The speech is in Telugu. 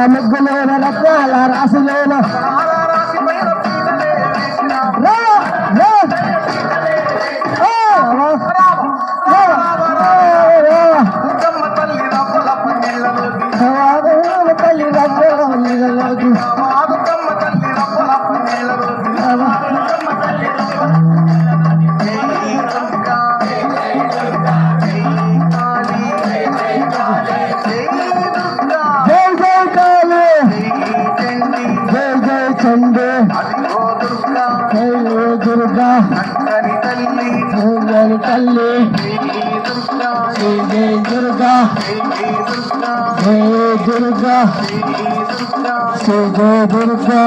ముగ్గులోన రకాల రాసులోన తల్లి రబ్బలకి చండే దుర్గా తల్లి జయ దుర్గా జయ దుర్గా జయ దుర్గా